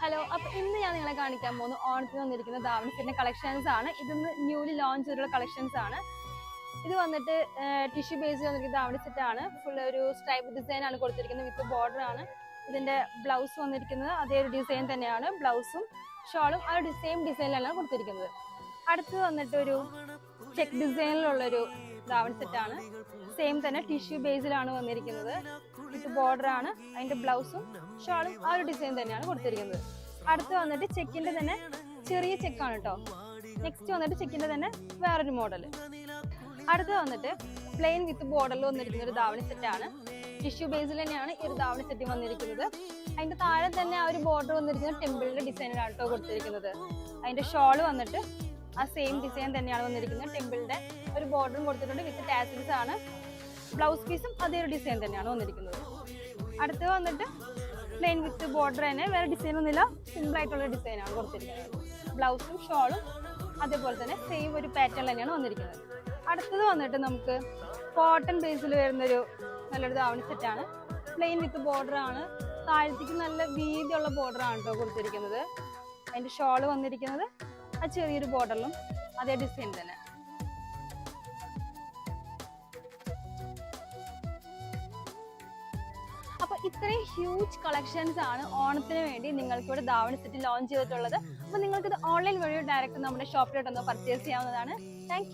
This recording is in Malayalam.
ഹലോ, അപ്പോൾ ഇന്ന് ഞാൻ നിങ്ങളെ കാണിക്കാൻ പോകുന്നു ഓണത്തിന് വന്നിരിക്കുന്ന ധാവണി സെറ്റിന്റെ കളക്ഷൻസ് ആണ്. ഇതൊന്ന് ന്യൂലി ലോഞ്ച് ചെയ്തിട്ടുള്ള കളക്ഷൻസ് ആണ്. ഇത് വന്നിട്ട് ടിഷ്യൂ ബേസിൽ വന്നിരിക്കുന്ന ധാവണി സെറ്റ് ആണ്. ഫുൾ ഒരു സ്ട്രൈപ്പ് ഡിസൈൻ ആണ് കൊടുത്തിരിക്കുന്നത്, വിത്ത് ബോർഡർ ആണ്. ഇതിന്റെ ബ്ലൗസ് വന്നിരിക്കുന്നത് അതേ ഒരു ഡിസൈൻ തന്നെയാണ്. ബ്ലൗസും ഷോളും ആ ഒരു സെയിം ഡിസൈനിലാണ് കൊടുത്തിരിക്കുന്നത്. അടുത്ത് വന്നിട്ട് ഒരു ചെക്ക് ഡിസൈനിലുള്ളൊരു ധാവണി സെറ്റ് ആണ്. സെയിം തന്നെ ടിഷ്യൂ ബേസിലാണ് വന്നിരിക്കുന്നത്, വിത്ത് ബോർഡർ ആണ്. അതിന്റെ ബ്ലൗസും ഷോളും ആ ഒരു ഡിസൈൻ തന്നെയാണ് കൊടുത്തിരിക്കുന്നത്. അടുത്ത് വന്നിട്ട് ചെക്കിന്റെ തന്നെ ചെറിയ ചെക്കാണ് കേട്ടോ. നെക്സ്റ്റ് വന്നിട്ട് ചെക്കിന്റെ തന്നെ വേറൊരു മോഡല്. അടുത്ത് വന്നിട്ട് പ്ലെയിൻ വിത്ത് ബോർഡറിൽ വന്നിരിക്കുന്ന ഒരു ധാവണി സെറ്റ് ആണ്. ടിഷ്യൂ ബേസിൽ തന്നെയാണ് ഈ ഒരു ധാവണി സെറ്റ് വന്നിരിക്കുന്നത്. അതിന്റെ താഴെ തന്നെ ആ ഒരു ബോർഡർ വന്നിരിക്കുന്നത് ടെമ്പിളിന്റെ ഡിസൈനിലാണ് കേട്ടോ കൊടുത്തിരിക്കുന്നത്. അതിന്റെ ഷോള് വന്നിട്ട് ആ സെയിം ഡിസൈൻ തന്നെയാണ് വന്നിരിക്കുന്നത്. ടെമ്പിളിന്റെ ഒരു ബോർഡറും കൊടുത്തിട്ടുണ്ട്, വിത്ത് ടാസിൽസ് ആണ്. ബ്ലൗസ് പീസും അതേ ഒരു ഡിസൈൻ തന്നെയാണ് വന്നിരിക്കുന്നത്. അടുത്ത് വന്നിട്ട് പ്ലെയിൻ വിത്ത് ബോർഡർ തന്നെ, വേറെ ഡിസൈൻ ഒന്നുമില്ല, സിമ്പിൾ ആയിട്ടുള്ള ഡിസൈനാണ് കൊടുത്തിരിക്കുന്നത്. ബ്ലൗസും ഷോളും അതേപോലെ തന്നെ സെയിം ഒരു പാറ്റേൺ തന്നെയാണ് വന്നിരിക്കുന്നത്. അടുത്തത് വന്നിട്ട് നമുക്ക് കോട്ടൺ ബേസിൽ വരുന്നൊരു നല്ലൊരു ധാവണി സെറ്റാണ്. പ്ലെയിൻ വിത്ത് ബോർഡർ ആണ്. താഴത്തേക്ക് നല്ല വീതിയുള്ള ബോർഡർ ആണ് കേട്ടോ കൊടുത്തിരിക്കുന്നത്. അതിന്റെ ഷോള് വന്നിരിക്കുന്നത് ആ ചെറിയൊരു ബോർഡറിലും അതേ ഡിസൈൻ തന്നെ. അപ്പൊ ഇത്രയും ഹ്യൂജ് കളക്ഷൻസ് ആണ് ഓണത്തിന് വേണ്ടി നിങ്ങൾക്ക് ഇവിടെ ധാവണി സെറ്റ് ലോഞ്ച് ചെയ്തിട്ടുള്ളത്. അപ്പൊ നിങ്ങൾക്ക് ഇത് ഓൺലൈൻ വഴി ഡയറക്റ്റ് നമ്മുടെ ഷോപ്പിലോട്ടൊന്ന് പർച്ചേസ് ചെയ്യാവുന്നതാണ്. താങ്ക്